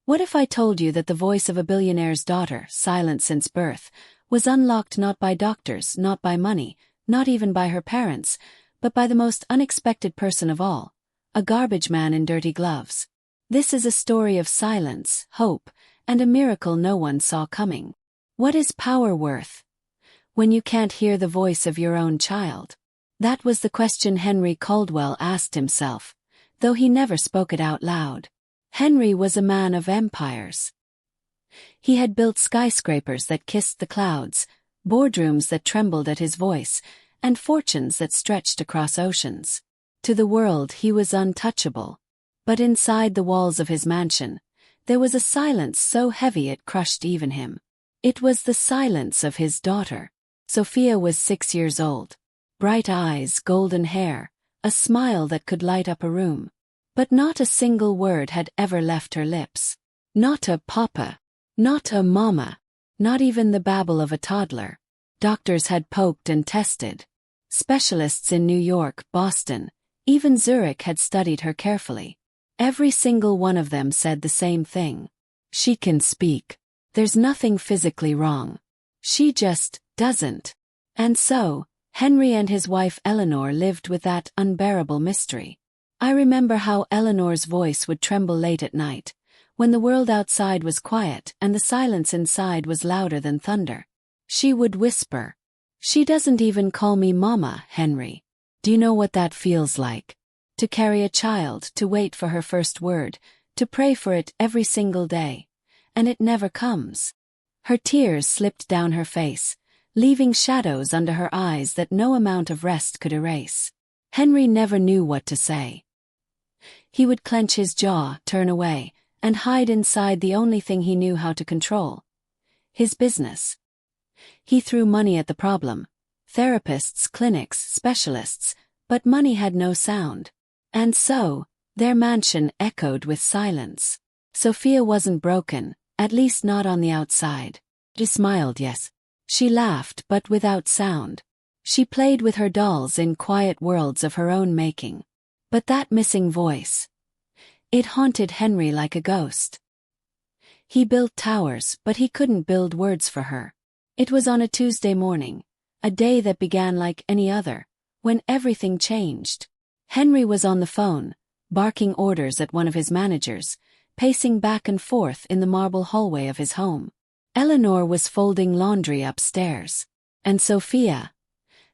What if I told you that the voice of a billionaire's daughter, silent since birth, was unlocked not by doctors, not by money, not even by her parents, but by the most unexpected person of all, a garbage man in dirty gloves? This is a story of silence, hope, and a miracle no one saw coming. What is power worth when you can't hear the voice of your own child? That was the question Henry Caldwell asked himself, though he never spoke it out loud. Henry was a man of empires. He had built skyscrapers that kissed the clouds, boardrooms that trembled at his voice, and fortunes that stretched across oceans. To the world he was untouchable. But inside the walls of his mansion, there was a silence so heavy it crushed even him. It was the silence of his daughter. Sophia was 6 years old. Bright eyes, golden hair, a smile that could light up a room. But not a single word had ever left her lips. Not a papa. Not a mama. Not even the babble of a toddler. Doctors had poked and tested. Specialists in New York, Boston, even Zurich had studied her carefully. Every single one of them said the same thing. She can speak. There's nothing physically wrong. She just doesn't. And so, Henry and his wife Eleanor lived with that unbearable mystery. I remember how Eleanor's voice would tremble late at night, when the world outside was quiet and the silence inside was louder than thunder. She would whisper, "She doesn't even call me Mama, Henry. Do you know what that feels like? To carry a child, to wait for her first word, to pray for it every single day. And it never comes." Her tears slipped down her face, leaving shadows under her eyes that no amount of rest could erase. Henry never knew what to say. He would clench his jaw, turn away, and hide inside the only thing he knew how to control: his business. He threw money at the problem: therapists, clinics, specialists, but money had no sound. And so, their mansion echoed with silence. Sophia wasn't broken, at least not on the outside. She smiled, yes. She laughed, but without sound. She played with her dolls in quiet worlds of her own making. But that missing voice, it haunted Henry like a ghost. He built towers, but he couldn't build words for her. It was on a Tuesday morning, a day that began like any other, when everything changed. Henry was on the phone, barking orders at one of his managers, pacing back and forth in the marble hallway of his home. Eleanor was folding laundry upstairs, and Sophia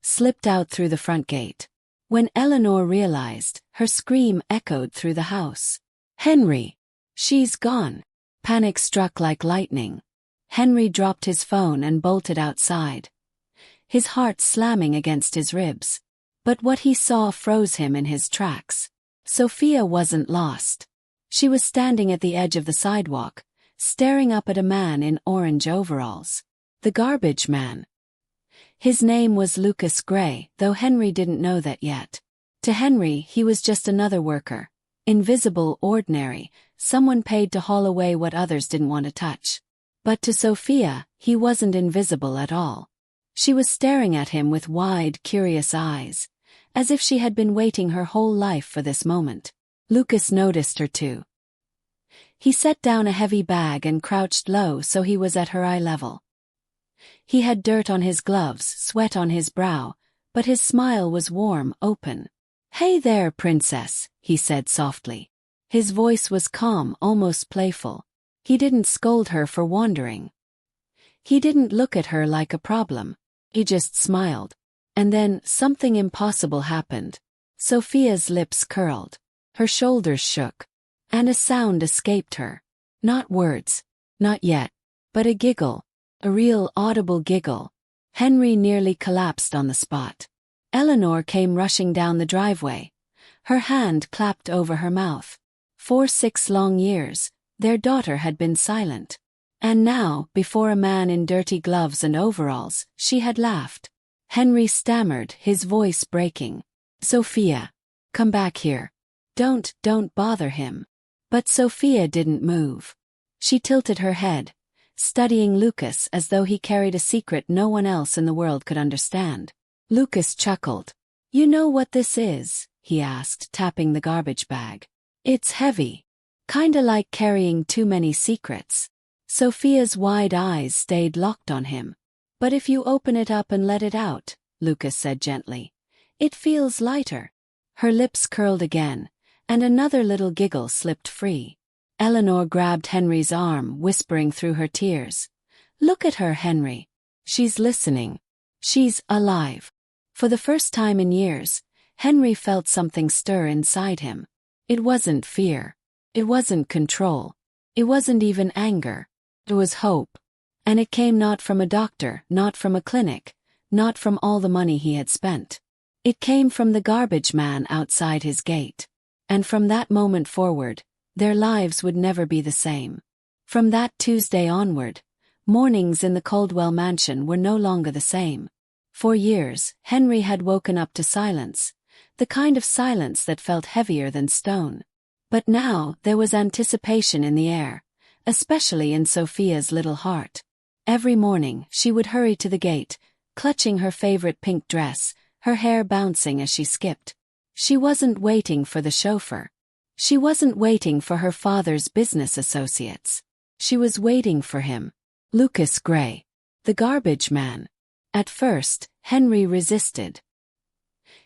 slipped out through the front gate. When Eleanor realized, her scream echoed through the house. "Henry! She's gone!" Panic struck like lightning. Henry dropped his phone and bolted outside, his heart slamming against his ribs. But what he saw froze him in his tracks. Sophia wasn't lost. She was standing at the edge of the sidewalk, staring up at a man in orange overalls. The garbage man. His name was Lucas Gray, though Henry didn't know that yet. To Henry, he was just another worker. Invisible, ordinary, someone paid to haul away what others didn't want to touch. But to Sophia, he wasn't invisible at all. She was staring at him with wide, curious eyes, as if she had been waiting her whole life for this moment. Lucas noticed her too. He set down a heavy bag and crouched low so he was at her eye level. He had dirt on his gloves, sweat on his brow, but his smile was warm, open. "Hey there, princess," he said softly. His voice was calm, almost playful. He didn't scold her for wandering. He didn't look at her like a problem. He just smiled. And then, something impossible happened. Sophia's lips curled. Her shoulders shook. And a sound escaped her. Not words. Not yet. But a giggle. A real audible giggle. Henry nearly collapsed on the spot. Eleanor came rushing down the driveway. Her hand clapped over her mouth. For 6 long years, their daughter had been silent. And now, before a man in dirty gloves and overalls, she had laughed. Henry stammered, his voice breaking. "Sophia, come back here. Don't bother him." But Sophia didn't move. She tilted her head, studying Lucas as though he carried a secret no one else in the world could understand. Lucas chuckled. "You know what this is?" he asked, tapping the garbage bag. "It's heavy. Kinda like carrying too many secrets. Sophia's wide eyes stayed locked on him. But if you open it up and let it out, Lucas said gently, it feels lighter. Her lips curled again, and another little giggle slipped free. Eleanor grabbed Henry's arm, whispering through her tears. Look at her, Henry. She's listening. She's alive. For the first time in years, Henry felt something stir inside him. It wasn't fear. It wasn't control. It wasn't even anger. It was hope. And it came not from a doctor, not from a clinic, not from all the money he had spent. It came from the garbage man outside his gate. And from that moment forward, their lives would never be the same. From that Tuesday onward, mornings in the Caldwell mansion were no longer the same. For years, Henry had woken up to silence, the kind of silence that felt heavier than stone. But now there was anticipation in the air, especially in Sophia's little heart. Every morning she would hurry to the gate, clutching her favorite pink dress, her hair bouncing as she skipped. She wasn't waiting for the chauffeur. She wasn't waiting for her father's business associates. She was waiting for him. Lucas Gray, the garbage man. At first, Henry resisted.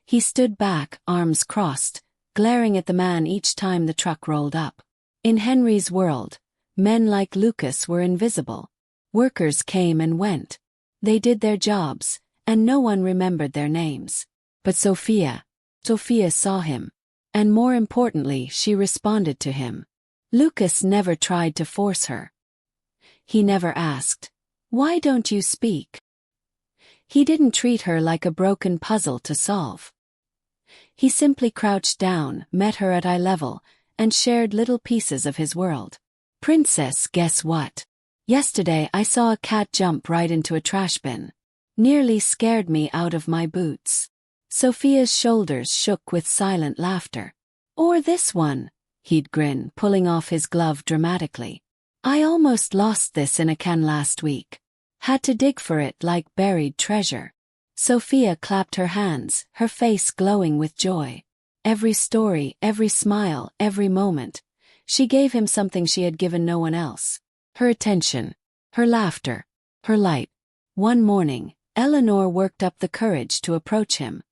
He stood back, arms crossed, glaring at the man each time the truck rolled up. In Henry's world, men like Lucas were invisible. Workers came and went. They did their jobs, and no one remembered their names. But Sophia saw him. And more importantly, she responded to him. Lucas never tried to force her. He never asked, "Why don't you speak?" He didn't treat her like a broken puzzle to solve. He simply crouched down, met her at eye level, and shared little pieces of his world. "Princess, guess what? Yesterday I saw a cat jump right into a trash bin. Nearly scared me out of my boots." Sophia's shoulders shook with silent laughter. "Or this one," he'd grin, pulling off his glove dramatically. "I almost lost this in a can last week. Had to dig for it like buried treasure." Sophia clapped her hands, her face glowing with joy. Every story, every smile, every moment. She gave him something she had given no one else. Her attention, her laughter, her light. One morning, Eleanor worked up the courage to approach him.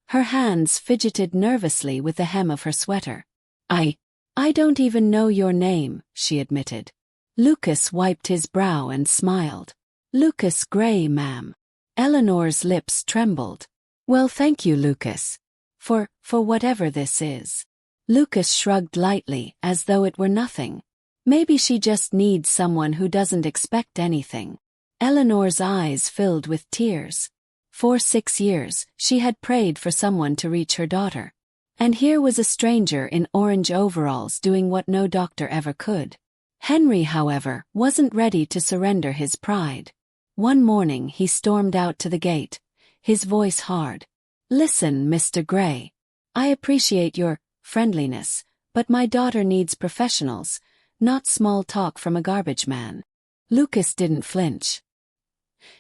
Her hands fidgeted nervously with the hem of her sweater. I don't even know your name," she admitted. Lucas wiped his brow and smiled. "Lucas Gray, ma'am." Eleanor's lips trembled. "Well, thank you, Lucas. For whatever this is." Lucas shrugged lightly, as though it were nothing. Maybe she just needs someone who doesn't expect anything. Eleanor's eyes filled with tears. For 6 years, she had prayed for someone to reach her daughter. And here was a stranger in orange overalls doing what no doctor ever could. Henry, however, wasn't ready to surrender his pride. One morning he stormed out to the gate, his voice hard. "Listen, Mr. Gray. I appreciate your friendliness, but my daughter needs professionals, not small talk from a garbage man." Lucas didn't flinch.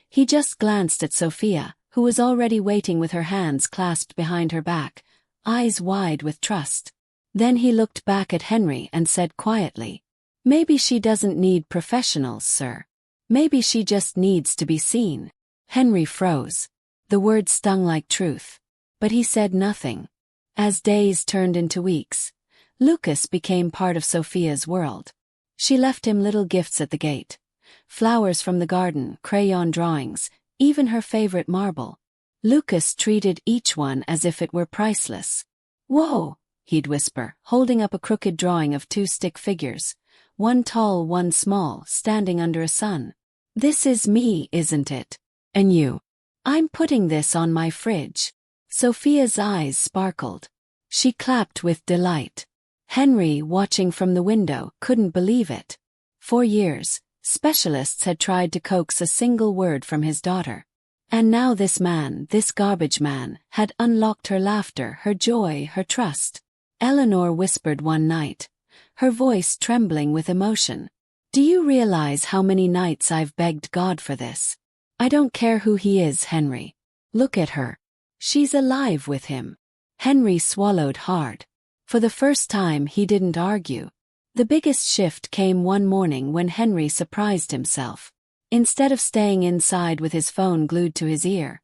He just glanced at Sophia, who was already waiting with her hands clasped behind her back, eyes wide with trust. Then he looked back at Henry and said quietly, "Maybe she doesn't need professionals, sir. Maybe she just needs to be seen." Henry froze. The word stung like truth. But he said nothing. As days turned into weeks, Lucas became part of Sophia's world. She left him little gifts at the gate. Flowers from the garden, crayon drawings, even her favorite marble. Lucas treated each one as if it were priceless. "Whoa," he'd whisper, holding up a crooked drawing of 2 stick figures, one tall, one small, standing under a sun. "This is me, isn't it? And you? I'm putting this on my fridge." Sophia's eyes sparkled. She clapped with delight. Henry, watching from the window, couldn't believe it. For years, specialists had tried to coax a single word from his daughter. And now this man, this garbage man, had unlocked her laughter, her joy, her trust. Eleanor whispered one night, her voice trembling with emotion. "Do you realize how many nights I've begged God for this? I don't care who he is, Henry. Look at her. She's alive with him." Henry swallowed hard. For the first time he didn't argue. The biggest shift came one morning when Henry surprised himself. Instead of staying inside with his phone glued to his ear,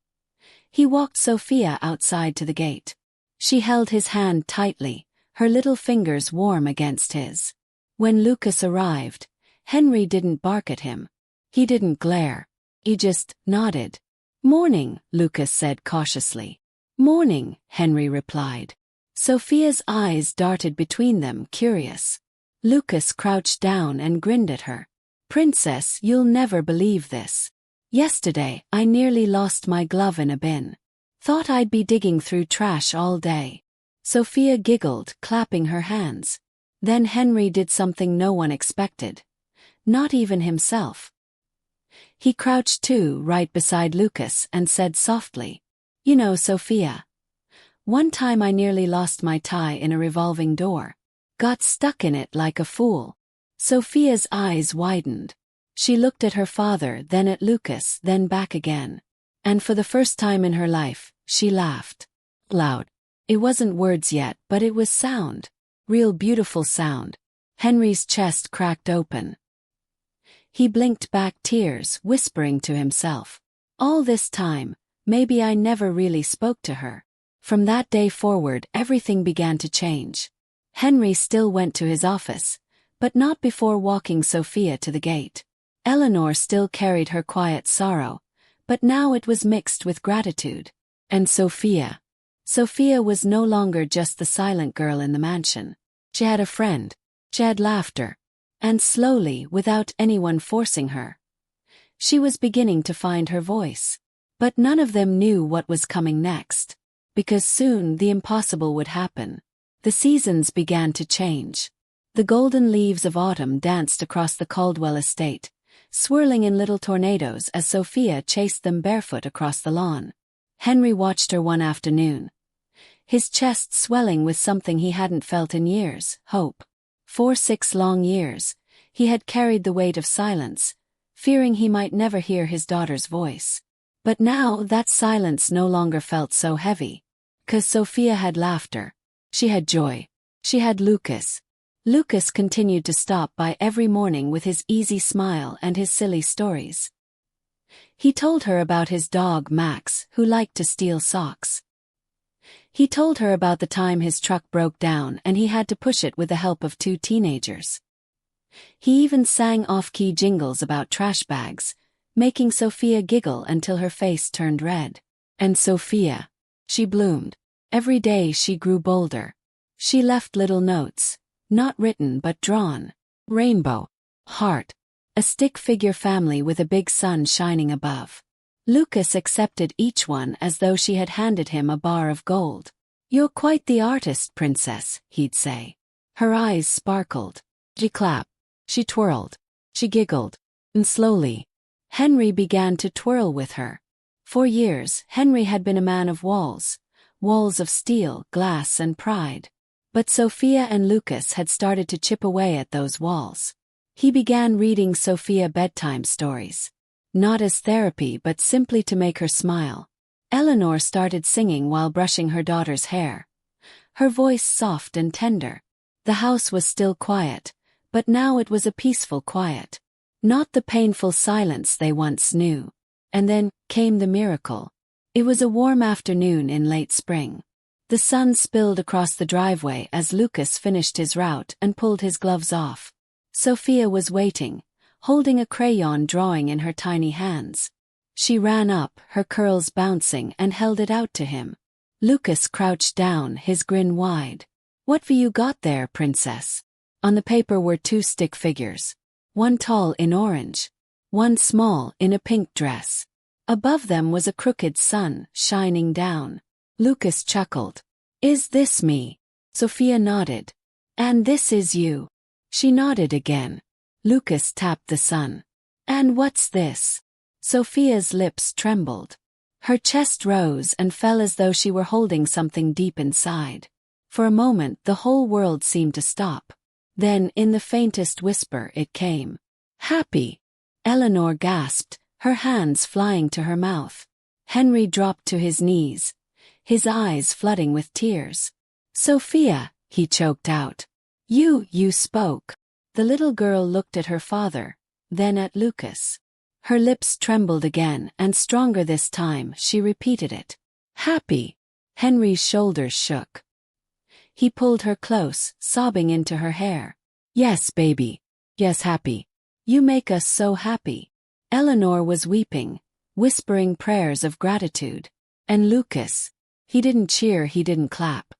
he walked Sophia outside to the gate. She held his hand tightly, her little fingers warm against his. When Lucas arrived, Henry didn't bark at him. He didn't glare. He just nodded. "Morning," Lucas said cautiously. "Morning," Henry replied. Sophia's eyes darted between them, curious. Lucas crouched down and grinned at her. "Princess, you'll never believe this. Yesterday, I nearly lost my glove in a bin. Thought I'd be digging through trash all day." Sophia giggled, clapping her hands. Then Henry did something no one expected. Not even himself. He crouched too, right beside Lucas, and said softly, "You know, Sophia, one time I nearly lost my tie in a revolving door. Got stuck in it like a fool." Sophia's eyes widened. She looked at her father, then at Lucas, then back again. And for the first time in her life, she laughed. Loud. It wasn't words yet, but it was sound. Real beautiful sound. Henry's chest cracked open. He blinked back tears, whispering to himself, "All this time, maybe I never really spoke to her." From that day forward, everything began to change. Henry still went to his office, but not before walking Sophia to the gate. Eleanor still carried her quiet sorrow, but now it was mixed with gratitude. And Sophia was no longer just the silent girl in the mansion. She had a friend. She had laughter. And slowly, without anyone forcing her, she was beginning to find her voice. But none of them knew what was coming next. Because soon the impossible would happen. The seasons began to change. The golden leaves of autumn danced across the Caldwell estate, swirling in little tornadoes as Sophia chased them barefoot across the lawn. Henry watched her one afternoon, his chest swelling with something he hadn't felt in years, hope. For 6 long years, he had carried the weight of silence, fearing he might never hear his daughter's voice. But now that silence no longer felt so heavy. 'Cause Sophia had laughter. She had joy. She had Lucas. Lucas continued to stop by every morning with his easy smile and his silly stories. He told her about his dog Max, who liked to steal socks. He told her about the time his truck broke down and he had to push it with the help of 2 teenagers. He even sang off-key jingles about trash bags, making Sophia giggle until her face turned red. And Sophia, she bloomed. Every day she grew bolder. She left little notes, not written but drawn. Rainbow. Heart. A stick figure family with a big sun shining above. Lucas accepted each one as though she had handed him a bar of gold. "You're quite the artist, princess," he'd say. Her eyes sparkled. She clapped. She twirled. She giggled. And slowly, Henry began to twirl with her. For years, Henry had been a man of walls. Walls of steel, glass and pride. But Sophia and Lucas had started to chip away at those walls. He began reading Sophia bedtime stories. Not as therapy but simply to make her smile. Eleanor started singing while brushing her daughter's hair. Her voice soft and tender. The house was still quiet, but now it was a peaceful quiet. Not the painful silence they once knew. And then came the miracle. It was a warm afternoon in late spring. The sun spilled across the driveway as Lucas finished his route and pulled his gloves off. Sophia was waiting, holding a crayon drawing in her tiny hands. She ran up, her curls bouncing, and held it out to him. Lucas crouched down, his grin wide. "What have you got there, princess?" On the paper were 2 stick figures. One tall in orange. One small in a pink dress. Above them was a crooked sun, shining down. Lucas chuckled. "Is this me?" Sophia nodded. "And this is you." She nodded again. Lucas tapped the sun. "And what's this?" Sophia's lips trembled. Her chest rose and fell as though she were holding something deep inside. For a moment the whole world seemed to stop. Then, in the faintest whisper, it came. "Happy." Eleanor gasped, her hands flying to her mouth. Henry dropped to his knees, his eyes flooding with tears. "Sophia," he choked out. You spoke." The little girl looked at her father, then at Lucas. Her lips trembled again, and stronger this time, she repeated it. Happy. Henry's shoulders shook. He pulled her close, sobbing into her hair. Yes, baby. Yes, happy. You make us so happy. Eleanor was weeping, whispering prayers of gratitude. And Lucas, he didn't cheer, he didn't clap.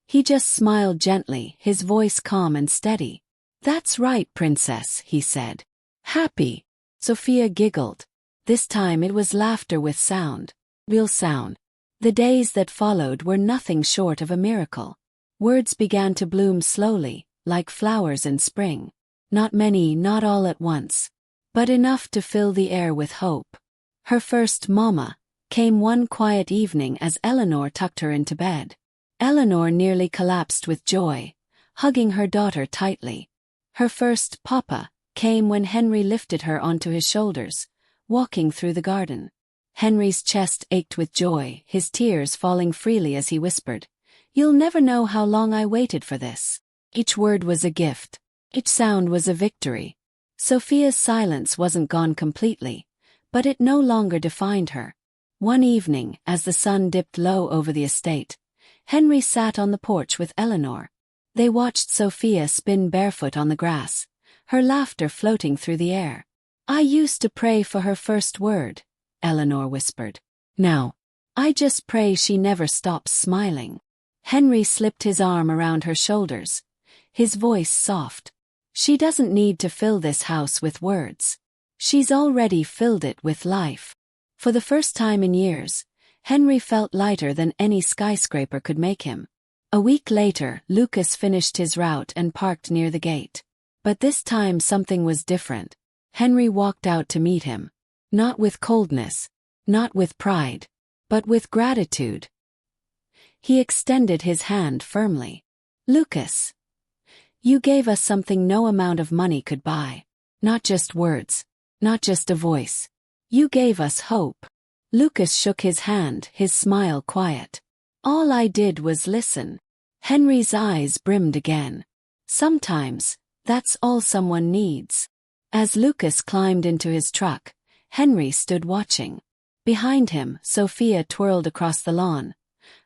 He just smiled gently, his voice calm and steady. That's right, princess, he said. Happy. Sophia giggled. This time it was laughter with sound. Real sound. The days that followed were nothing short of a miracle. Words began to bloom slowly, like flowers in spring. Not many, not all at once, but enough to fill the air with hope. Her first mama came one quiet evening as Eleanor tucked her into bed. Eleanor nearly collapsed with joy, hugging her daughter tightly. Her first papa came when Henry lifted her onto his shoulders, walking through the garden. Henry's chest ached with joy, his tears falling freely as he whispered, "You'll never know how long I waited for this." Each word was a gift. Each sound was a victory. Sophia's silence wasn't gone completely, but it no longer defined her. One evening, as the sun dipped low over the estate, Henry sat on the porch with Eleanor. They watched Sophia spin barefoot on the grass, her laughter floating through the air. "I used to pray for her first word," Eleanor whispered. "Now, I just pray she never stops smiling." Henry slipped his arm around her shoulders, his voice soft. "She doesn't need to fill this house with words. She's already filled it with life." For the first time in years, Henry felt lighter than any skyscraper could make him. A week later, Lucas finished his route and parked near the gate. But this time something was different. Henry walked out to meet him. Not with coldness, not with pride, but with gratitude. He extended his hand firmly. "Lucas, you gave us something no amount of money could buy. Not just words, not just a voice. You gave us hope." Lucas shook his hand, his smile quiet. "All I did was listen." Henry's eyes brimmed again. Sometimes, that's all someone needs. As Lucas climbed into his truck, Henry stood watching. Behind him, Sophia twirled across the lawn,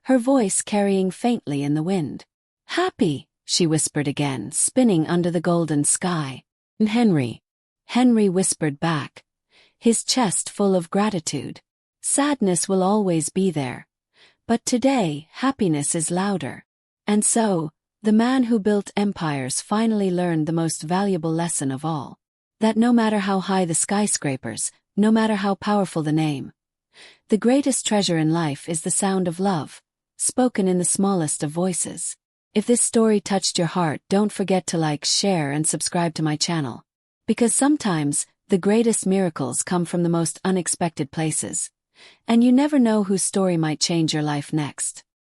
her voice carrying faintly in the wind. "Happy," she whispered again, spinning under the golden sky. "Henry," Henry whispered back, his chest full of gratitude. "Sadness will always be there. But today, happiness is louder." And so, the man who built empires finally learned the most valuable lesson of all. That no matter how high the skyscrapers, no matter how powerful the name, the greatest treasure in life is the sound of love, spoken in the smallest of voices. If this story touched your heart, don't forget to like, share, and subscribe to my channel. Because sometimes, the greatest miracles come from the most unexpected places. And you never know whose story might change your life next.